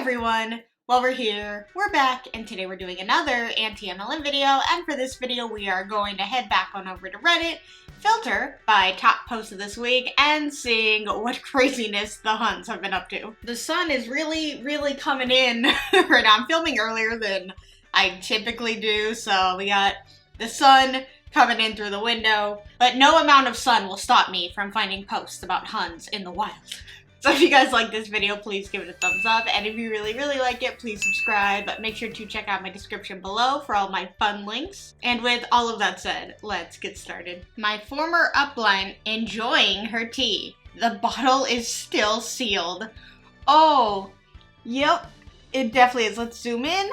everyone! Well, we're here, we're back, and today we're doing another anti-MLM video, and for this video we are going to head back on over to Reddit, filter by top post of this week, and seeing what craziness the Huns have been up to. The sun is really coming in right now. I'm filming earlier than I typically do, so we got the sun coming in through the window, but no amount of sun will stop me from finding posts about Huns in the wild. So if you guys like this video, please give it a thumbs up, and if you really like it, please subscribe. But make sure to check out my description below for all my fun links. And with all of that said, let's get started. My former upline enjoying her tea. The bottle is still sealed. Oh, yep, it definitely is. Let's zoom in.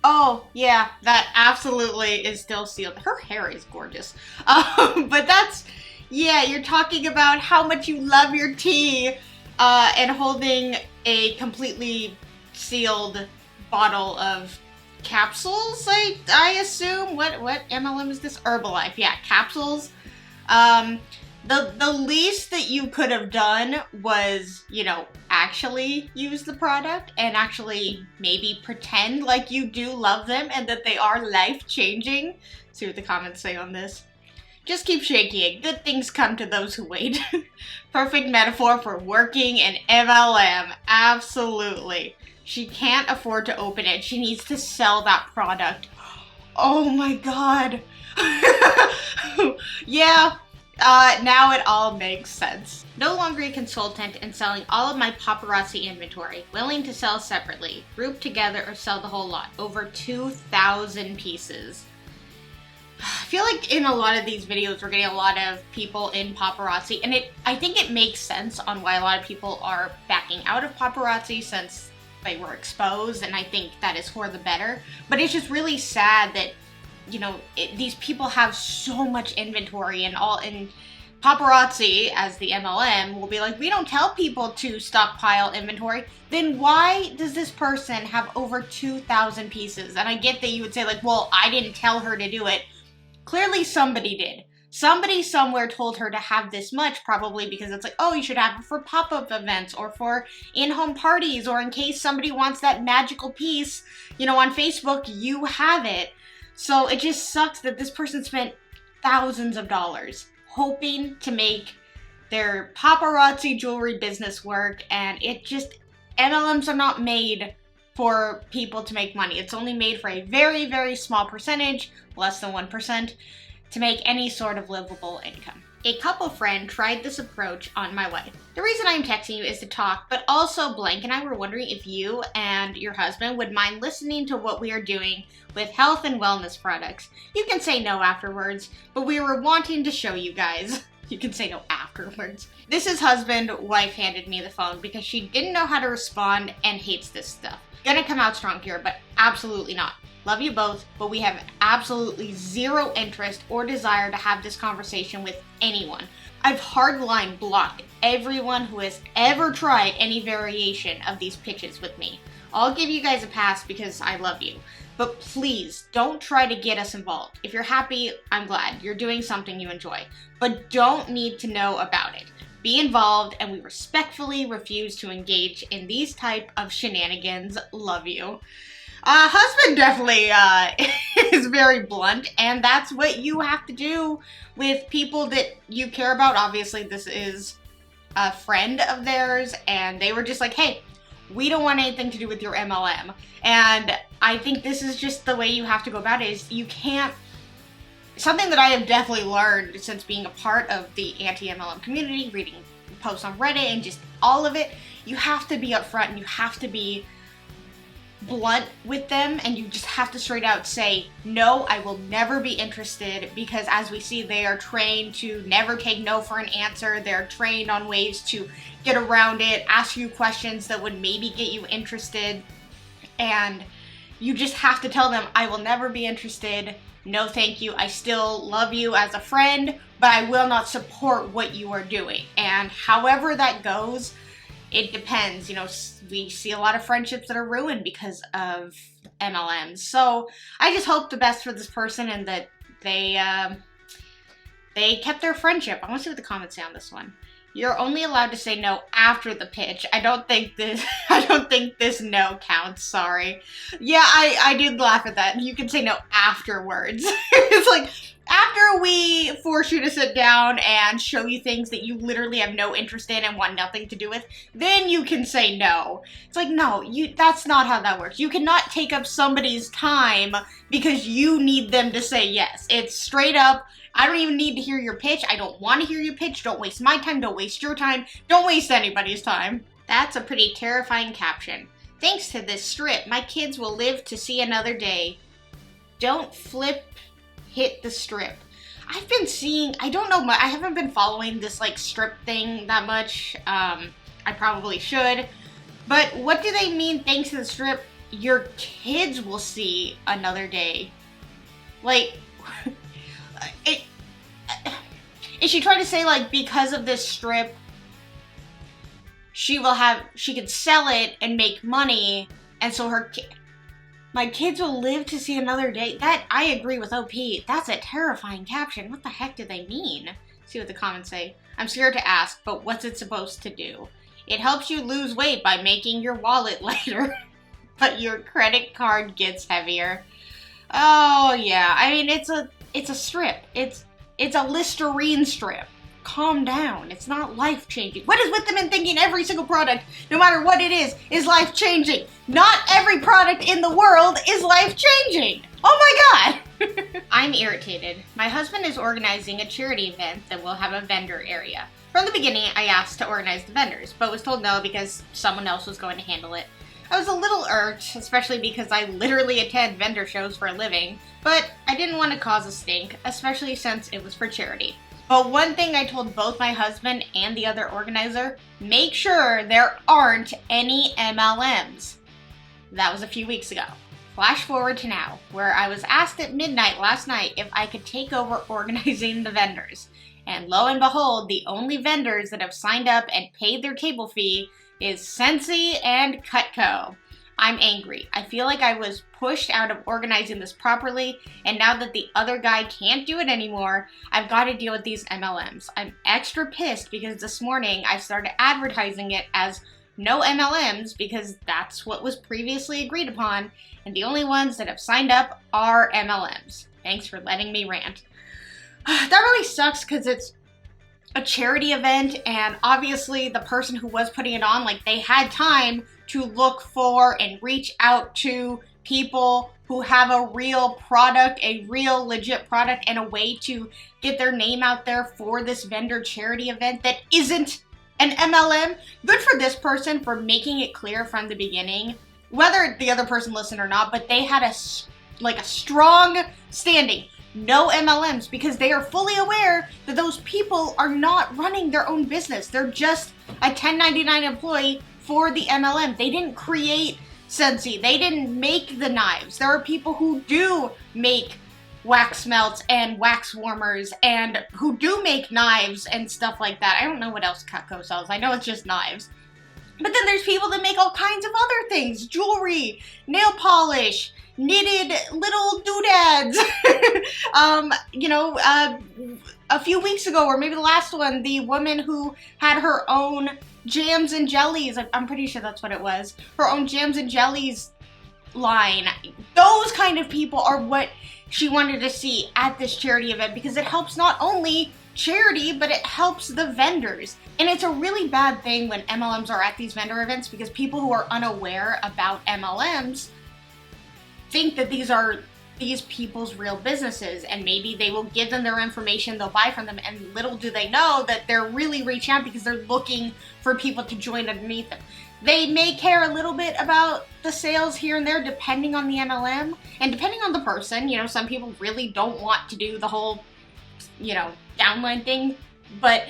Oh, yeah, that absolutely is still sealed. Her hair is gorgeous. But that's, yeah, you're talking about how much you love your tea. And holding a completely sealed bottle of capsules, I assume. What MLM is this? Herbalife, yeah, capsules. The least that you could have done was, you know, actually use the product and actually maybe pretend like you do love them and that they are life-changing. See what the comments say on this. Just keep shaking it. Good things come to those who wait. Perfect metaphor for working in MLM. Absolutely. She can't afford to open it. She needs to sell that product. Oh my god. Yeah. Now it all makes sense. No longer a consultant and selling all of my paparazzi inventory. Willing to sell separately. Group together or sell the whole lot. Over 2,000 pieces. I feel like in a lot of these videos we're getting a lot of people in paparazzi, and I think it makes sense on why a lot of people are backing out of paparazzi since they were exposed, and I think that is for the better. But it's just really sad that, you know, these people have so much inventory and paparazzi, as the MLM, will be like, we don't tell people to stockpile inventory. Then why does this person have over 2,000 pieces? And I get that you would say like, well, I didn't tell her to do it. Clearly somebody did. Somebody somewhere told her to have this much, probably because it's like, oh, you should have it for pop-up events or for in-home parties or in case somebody wants that magical piece, you know, on Facebook, you have it. So it just sucks that this person spent thousands of dollars hoping to make their paparazzi jewelry business work, and it just, MLMs are not made for people to make money. It's only made for a very small percentage, less than 1%, to make any sort of livable income. A couple friend tried this approach on my way. The reason I'm texting you is to talk, but also Blank and I were wondering if you and your husband would mind listening to what we are doing with health and wellness products. You can say no afterwards, but we were wanting to show you guys. You can say no afterwards. This is husband, wife handed me the phone because she didn't know how to respond and hates this stuff. Gonna come out strong here, but absolutely not. Love you both, but we have absolutely zero interest or desire to have this conversation with anyone. I've hardline blocked everyone who has ever tried any variation of these pitches with me. I'll give you guys a pass because I love you, but please don't try to get us involved. If you're happy, I'm glad. You're doing something you enjoy, but don't need to know about it. Be involved, and we respectfully refuse to engage in these type of shenanigans. Love you. Husband definitely is very blunt, and that's what you have to do with people that you care about. Obviously, this is a friend of theirs, and they were just like, hey, we don't want anything to do with your MLM. And I think this is just the way you have to go about it, is you can't. Something that I have definitely learned since being a part of the anti-MLM community, reading posts on Reddit and just all of it, you have to be upfront and you have to be blunt with them, and you just have to straight out say, no, I will never be interested, because as we see, they are trained to never take no for an answer. They're trained on ways to get around it, ask you questions that would maybe get you interested, and you just have to tell them, I will never be interested. No, thank you. I still love you as a friend, but I will not support what you are doing. And however that goes, it depends. You know, we see a lot of friendships that are ruined because of MLMs. So I just hope the best for this person and that they kept their friendship. I want to see what the comments say on this one. You're only allowed to say no after the pitch. I don't think this no counts, sorry. Yeah, I did laugh at that. You can say no afterwards. It's like, after we force you to sit down and show you things that you literally have no interest in and want nothing to do with, then you can say no. It's like, no, that's not how that works. You cannot take up somebody's time because you need them to say yes. It's straight up, I don't even need to hear your pitch. I don't want to hear your pitch. Don't waste my time. Don't waste your time. Don't waste anybody's time. That's a pretty terrifying caption. Thanks to this strip, my kids will live to see another day. Don't hit the strip. I've been seeing, I don't know, I haven't been following this like strip thing that much. I probably should. But what do they mean, thanks to the strip, your kids will see another day? Like, is she trying to say, like, because of this strip, she could sell it and make money, and so my kids will live to see another day? That, I agree with OP. That's a terrifying caption. What the heck do they mean? See what the comments say. I'm scared to ask, but what's it supposed to do? It helps you lose weight by making your wallet lighter, but your credit card gets heavier. Oh, yeah. I mean, it's a strip. It's a Listerine strip. Calm down. It's not life-changing. What is with them in thinking every single product, no matter what it is life-changing? Not every product in the world is life-changing. Oh my god. I'm irritated. My husband is organizing a charity event that will have a vendor area. From the beginning, I asked to organize the vendors, but was told no because someone else was going to handle it. I was a little irked, especially because I literally attend vendor shows for a living, but I didn't want to cause a stink, especially since it was for charity. But one thing I told both my husband and the other organizer, make sure there aren't any MLMs. That was a few weeks ago. Flash forward to now, where I was asked at midnight last night if I could take over organizing the vendors. And lo and behold, the only vendors that have signed up and paid their table fee is Sensi and Cutco. I'm angry. I feel like I was pushed out of organizing this properly, and now that the other guy can't do it anymore, I've got to deal with these MLMs. I'm extra pissed because this morning I started advertising it as no MLMs because that's what was previously agreed upon, and the only ones that have signed up are MLMs. Thanks for letting me rant. That really sucks because it's a charity event, and obviously the person who was putting it on, like, they had time to look for and reach out to people who have a real product, a real legit product, and a way to get their name out there for this vendor charity event that isn't an MLM. Good for this person for making it clear from the beginning, whether the other person listened or not, but they had a strong standing. No MLMs, because they are fully aware that those people are not running their own business. They're just a 1099 employee for the MLM. They didn't create Sensi. They didn't make the knives. There are people who do make wax melts and wax warmers and who do make knives and stuff like that. I don't know what else Cutco sells. I know it's just knives. But then there's people that make all kinds of other things. Jewelry, nail polish, knitted little doodads. A few weeks ago, or maybe the last one, the woman who had her own jams and jellies, I'm pretty sure that's what it was, her own jams and jellies line. Those kind of people are what she wanted to see at this charity event, because it helps not only charity, but it helps the vendors. And it's a really bad thing when MLMs are at these vendor events, because people who are unaware about MLMs think that these are these people's real businesses, and maybe they will give them their information, they'll buy from them, and little do they know that they're really reaching out because they're looking for people to join underneath them. They may care a little bit about the sales here and there depending on the MLM, and depending on the person. Some people really don't want to do the whole, downline thing, but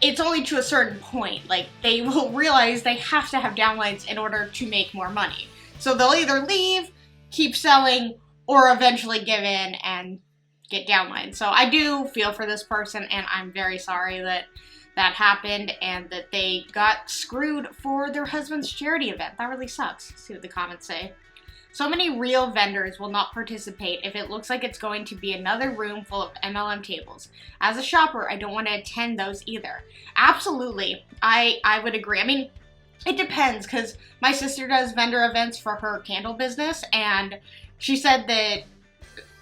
it's only to a certain point. Like, they will realize they have to have downlines in order to make more money. So they'll either leave, keep selling, or eventually give in and get downline. So I do feel for this person, and I'm very sorry that that happened and that they got screwed for their husband's charity event. That really sucks. See what the comments say. So many real vendors will not participate if it looks like it's going to be another room full of MLM tables. As a shopper, I don't want to attend those either. Absolutely, I would agree. I mean, it depends, because my sister does vendor events for her candle business, and she said that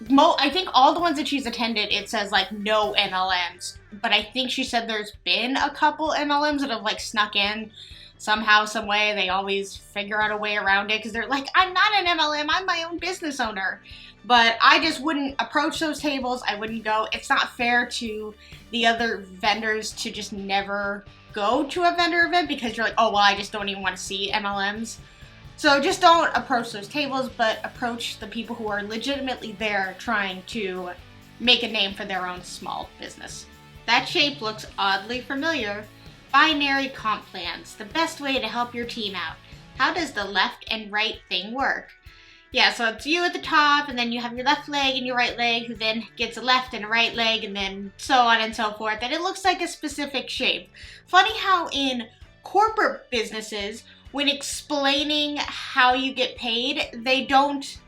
I think all the ones that she's attended, it says like no MLMs, but I think she said there's been a couple MLMs that have like snuck in somehow, some way. They always figure out a way around it because they're like, I'm not an MLM, I'm my own business owner. But I just wouldn't approach those tables. I wouldn't go. It's not fair to the other vendors to just never go to a vendor event because you're like, oh, well, I just don't even want to see MLMs. So just don't approach those tables, but approach the people who are legitimately there trying to make a name for their own small business. That shape looks oddly familiar. Binary comp plans, the best way to help your team out. How does the left and right thing work? Yeah, so it's you at the top, and then you have your left leg and your right leg, who then gets a left and a right leg, and then so on and so forth. And it looks like a specific shape. Funny how in corporate businesses, when explaining how you get paid, they don't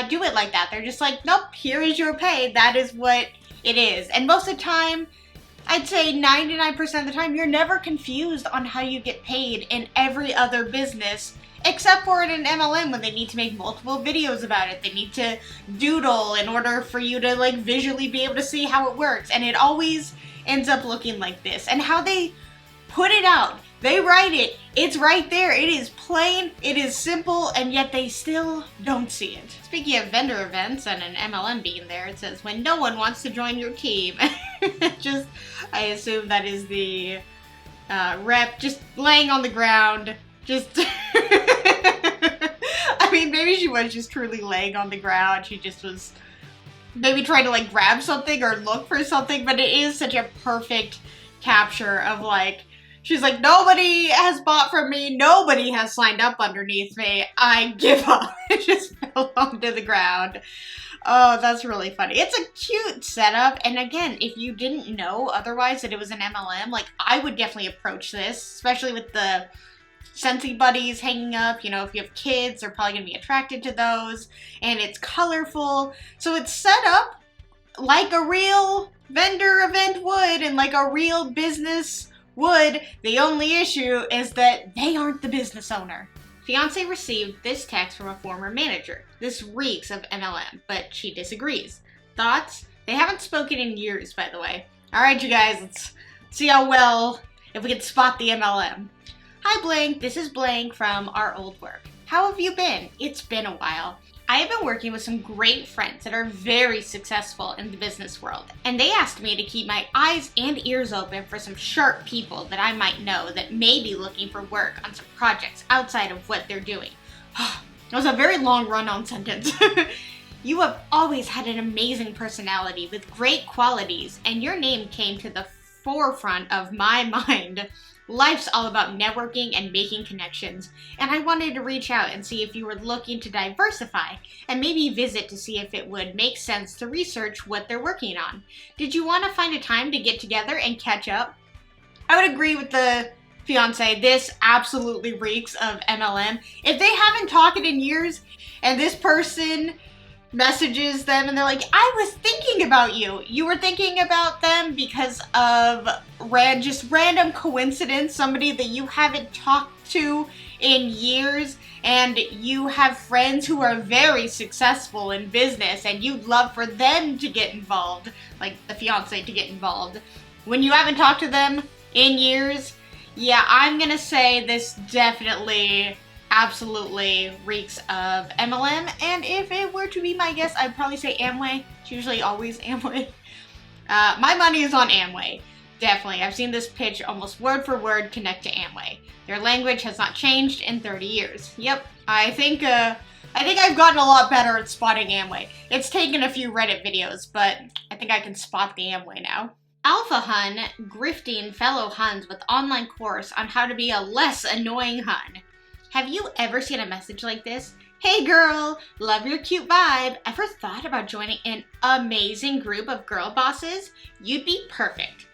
do it like that. They're just like, nope, here is your pay. That is what it is. And most of the time, I'd say 99% of the time, you're never confused on how you get paid in every other business, except for in an MLM when they need to make multiple videos about it. They need to doodle in order for you to like visually be able to see how it works. And it always ends up looking like this. And how they put it out, they write it, it's right there. It is plain, it is simple, and yet they still don't see it. Speaking of vendor events and an MLM being there, it says, when no one wants to join your team. Just, I assume that is the rep just laying on the ground, just, I mean, maybe she was just truly laying on the ground. She just was maybe trying to like grab something or look for something, but it is such a perfect capture of like, she's like, nobody has bought from me, nobody has signed up underneath me, I give up. It just fell onto the ground. Oh, that's really funny. It's a cute setup, and again, if you didn't know otherwise that it was an MLM, like, I would definitely approach this, especially with the Scentsy buddies hanging up. You know, if you have kids, they're probably going to be attracted to those, and it's colorful, so it's set up like a real vendor event would, and like a real business would. The only issue is that they aren't the business owner. Fiance received this text from a former manager. This reeks of MLM, but she disagrees. Thoughts? They haven't spoken in years, by the way. Alright, you guys, let's see how well, if we can spot the MLM. Hi, Blank. This is Blank from our old work. How have you been? It's been a while. I have been working with some great friends that are very successful in the business world, and they asked me to keep my eyes and ears open for some sharp people that I might know that may be looking for work on some projects outside of what they're doing. That was a very long run-on sentence. You have always had an amazing personality with great qualities, and your name came to the forefront of my mind. Life's all about networking and making connections, and I wanted to reach out and see if you were looking to diversify and maybe visit to see if it would make sense to research what they're working on. Did you want to find a time to get together and catch up? I would agree with the fiance. This absolutely reeks of MLM. If they haven't talked in years and this person messages them and they're like, I was thinking about you. You were thinking about them because of just random coincidence, somebody that you haven't talked to in years, and you have friends who are very successful in business and you'd love for them to get involved, like the fiance to get involved. When you haven't talked to them in years, yeah, I'm gonna say this definitely absolutely reeks of MLM, and if it were to be my guess, I'd probably say Amway. It's usually always Amway. My money is on Amway. Definitely. I've seen this pitch almost word for word connect to Amway. Their language has not changed in 30 years. Yep, I think I've gotten a lot better at spotting Amway. It's taken a few Reddit videos, but I think I can spot the Amway now. Alpha Hun, grifting fellow Huns with online course on how to be a less annoying Hun. Have you ever seen a message like this? Hey girl, love your cute vibe. Ever thought about joining an amazing group of girl bosses? You'd be perfect.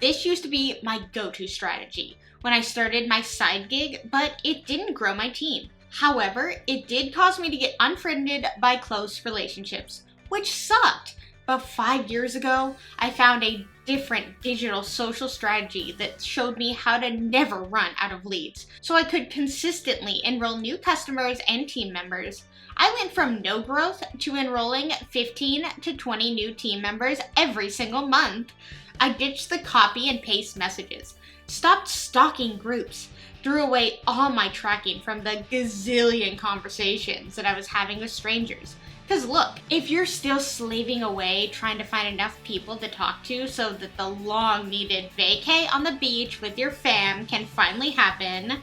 This used to be my go-to strategy when I started my side gig, but it didn't grow my team. However, it did cause me to get unfriended by close relationships, which sucked. But 5 years ago, I found a different digital social strategy that showed me how to never run out of leads, so I could consistently enroll new customers and team members. I went from no growth to enrolling 15 to 20 new team members every single month. I ditched the copy and paste messages, stopped stalking groups, threw away all my tracking from the gazillion conversations that I was having with strangers. Because look, if you're still slaving away trying to find enough people to talk to so that the long-needed vacay on the beach with your fam can finally happen,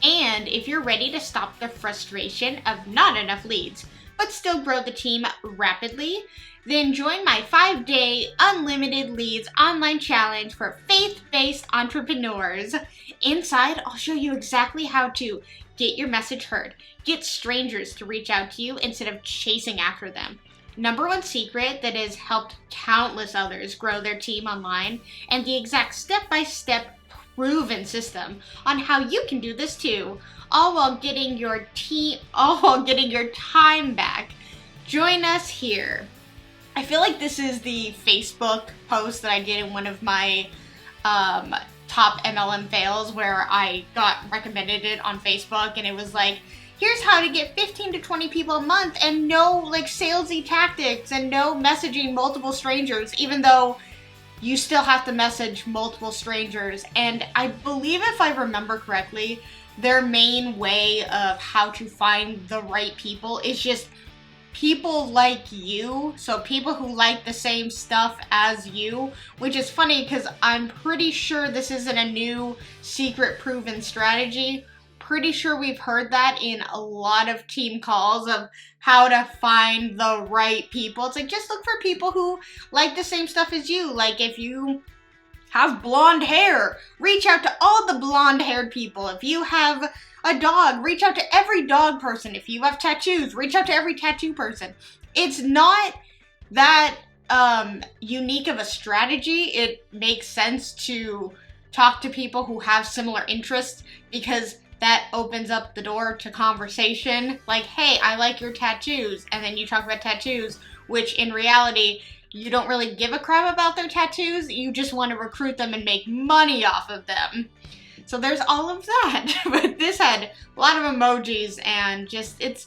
and if you're ready to stop the frustration of not enough leads, but still grow the team rapidly, then join my 5-day unlimited leads online challenge for faith-based entrepreneurs. Inside, I'll show you exactly how to get your message heard, get strangers to reach out to you instead of chasing after them. #1 secret that has helped countless others grow their team online, and the exact step-by-step proven system on how you can do this too, all while getting your time back. Join us here. I feel like this is the Facebook post that I did in one of my top MLM fails, where I got recommended it on Facebook, and it was like, here's how to get 15 to 20 people a month and no like salesy tactics and no messaging multiple strangers, even though you still have to message multiple strangers. And I believe, if I remember correctly, their main way of how to find the right people is just people like you, so people who like the same stuff as you, which is funny because I'm pretty sure this isn't a new secret proven strategy. Pretty sure we've heard that in a lot of team calls of how to find the right people. It's like, just look for people who like the same stuff as you. Like, if you have blonde hair, reach out to all the blonde haired people. If you have a dog, reach out to every dog person. If you have tattoos, reach out to every tattoo person. It's not that unique of a strategy. It makes sense to talk to people who have similar interests, because that opens up the door to conversation. Like, hey, I like your tattoos. And then you talk about tattoos, which in reality, you don't really give a crap about their tattoos. You just want to recruit them and make money off of them. So there's all of that. But this had a lot of emojis, and just, it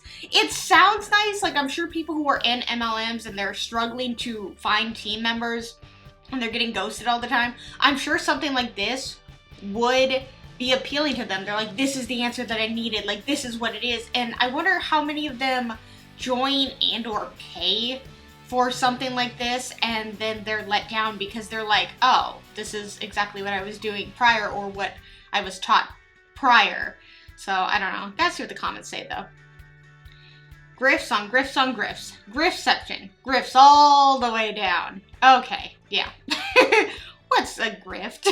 sounds nice. Like, I'm sure people who are in MLMs and they're struggling to find team members and they're getting ghosted all the time, I'm sure something like this would be appealing to them. They're like, this is the answer that I needed. Like, this is what it is. And I wonder how many of them join and or pay for something like this, and then they're let down because they're like, oh, this is exactly what I was doing prior, or what I was taught prior. So I don't know. That's what the comments say though. Grifts on grifts on grifts. Griftception. Grifts all the way down. Okay, yeah. What's a grift?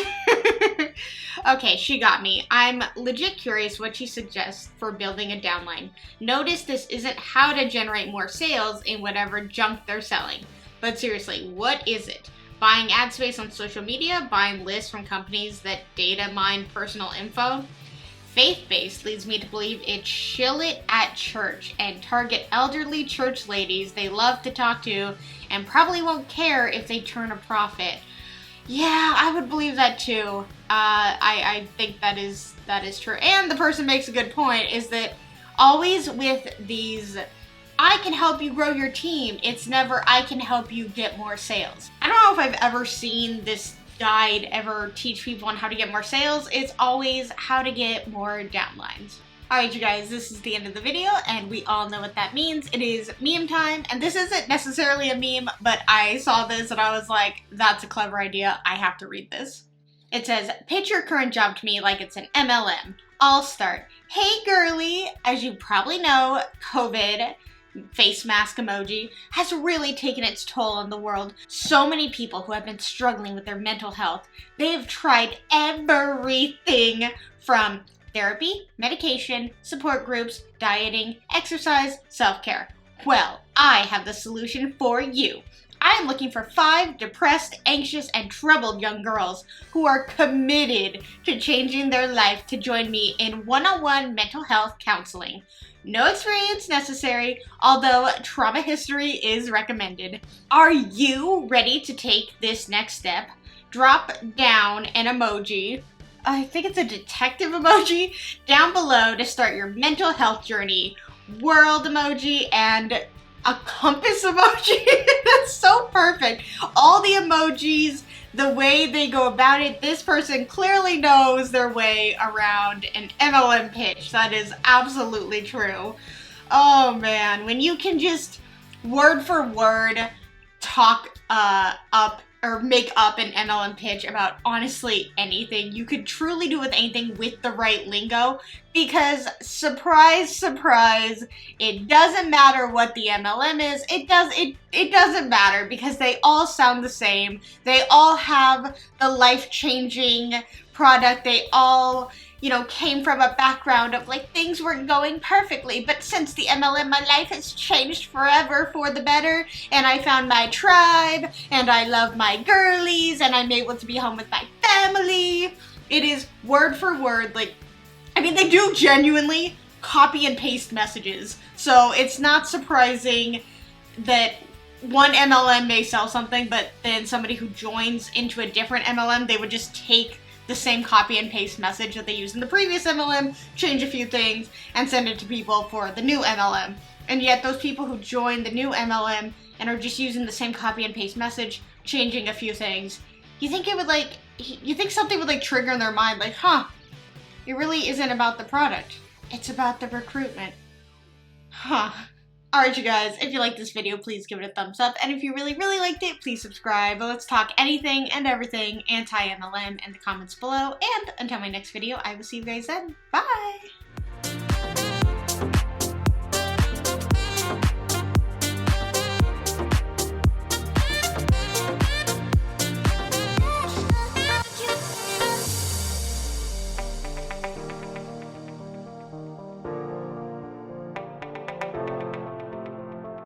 Okay, she got me. I'm legit curious what she suggests for building a downline. Notice this isn't how to generate more sales in whatever junk they're selling. But seriously, what is it? Buying ad space on social media? Buying lists from companies that data mine personal info? Faith-based leads me to believe it's shill it at church and target elderly church ladies they love to talk to and probably won't care if they turn a profit. Yeah, I would believe that too. I think that is true. And the person makes a good point, is that always with these, I can help you grow your team, it's never, I can help you get more sales. I don't know if I've ever seen this guide ever teach people on how to get more sales. It's always how to get more downlines. Alright you guys, this is the end of the video, and we all know what that means. It is meme time, and this isn't necessarily a meme, but I saw this and I was like, that's a clever idea, I have to read this. It says, pitch your current job to me like it's an MLM. I'll start. Hey girly, as you probably know, COVID, face mask emoji, has really taken its toll on the world. So many people who have been struggling with their mental health, they have tried everything from therapy, medication, support groups, dieting, exercise, self-care. Well, I have the solution for you. I am looking for 5 depressed, anxious, and troubled young girls who are committed to changing their life to join me in one-on-one mental health counseling. No experience necessary, although trauma history is recommended. Are you ready to take this next step? Drop down an emoji, I think it's a detective emoji, down below to start your mental health journey. World emoji and a compass emoji. That's so perfect. All the emojis, the way they go about it, this person clearly knows their way around an MLM pitch. That is absolutely true. Oh man, when you can just word for word talk up or make up an MLM pitch about honestly anything, you could truly do with anything with the right lingo, because surprise, surprise, it doesn't matter what the MLM is. It doesn't matter, because they all sound the same. They all have the life-changing product. They all, came from a background of like things weren't going perfectly, but since the MLM, my life has changed forever for the better, and I found my tribe, and I love my girlies, and I'm able to be home with my family. It is word for word, they do genuinely copy and paste messages, so it's not surprising that one MLM may sell something, but then somebody who joins into a different MLM, they would just take the same copy and paste message that they used in the previous MLM, change a few things, and send it to people for the new MLM. And yet those people who join the new MLM and are just using the same copy and paste message, changing a few things, you think something would trigger in their mind, like, huh, it really isn't about the product. It's about the recruitment. Huh. Alright you guys, if you liked this video, please give it a thumbs up, and if you really, really liked it, please subscribe. Let's talk anything and everything anti-MLM in the comments below, and until my next video, I will see you guys then. Bye!